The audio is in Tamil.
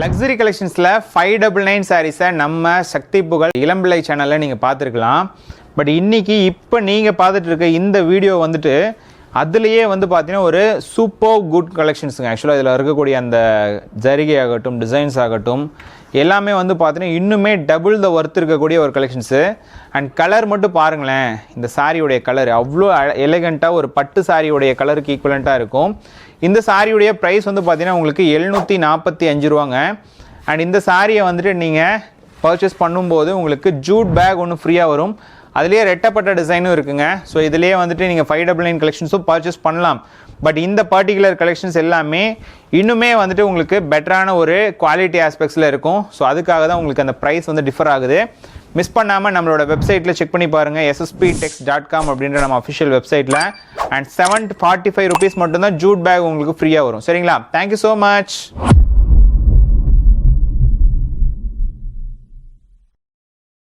லக்ஸரி கலெக்ஷன்ஸில் 599 சாரீஸை நம்ம சக்தி புகழ் இளம்பிள்ளை சேனலில் நீங்கள் பார்த்துருக்கலாம். பட் இன்றைக்கி இப்போ நீங்கள் பார்த்துட்டு இருக்க இந்த வீடியோ வந்துட்டு அதுலேயே வந்து பார்த்தீங்கன்னா ஒரு சூப்பர் குட் கலெக்ஷன்ஸுங்க. ஆக்சுவலாக இதில் இருக்கக்கூடிய அந்த ஜரிகை ஆகட்டும், டிசைன்ஸ் ஆகட்டும், எல்லாமே வந்து பார்த்தீங்கன்னா இன்னுமே டபுள் த ஒர்த் இருக்கக்கூடிய ஒரு கலெக்ஷன்ஸு. அண்ட் கலர் மட்டும் பாருங்களேன், இந்த சாரியுடைய கலர் அவ்வளோ எலகண்ட்டாக ஒரு பட்டு சாரியுடைய கலருக்கு ஈக்குவலண்ட்டாக இருக்கும். இந்த சாரியுடைய ப்ரைஸ் வந்து பார்த்தீங்கன்னா உங்களுக்கு 745 ரூபாங்க. அண்ட் இந்த சாரியை வந்துட்டு நீங்கள் பர்ச்சேஸ் பண்ணும்போது உங்களுக்கு ஜூட் பேக் ஒன்று ஃப்ரீயாக வரும். அதுலேயே ரெட்டப்பட்ட டிசைனும் இருக்குங்க. ஸோ இதுலேயே வந்துட்டு நீங்கள் 599 கலெக்ஷன்ஸும் பர்ச்சேஸ் பண்ணலாம். பட் இந்த பர்டிகுலர் கலெக்ஷன்ஸ் எல்லாமே இன்னுமே வந்துட்டு உங்களுக்கு பெட்டரான ஒரு குவாலிட்டி ஆஸ்பெக்ட்ஸில் இருக்கும். ஸோ அதுக்காக தான் உங்களுக்கு அந்த ப்ரைஸ் வந்து டிஃபர் ஆகுது. மிஸ் பண்ணாமல் நம்மளோட வெப்சைட்டில் செக் பண்ணி பாருங்கள், ssptex.com அப்படின்ற நம்ம அஃபிஷியல் வெப்சைட்டில். அண்ட் 745 rupees மட்டும்தான் ஜூட் பேக் உங்களுக்கு ஃப்ரீயாக வரும். சரிங்களா? Thank you so much.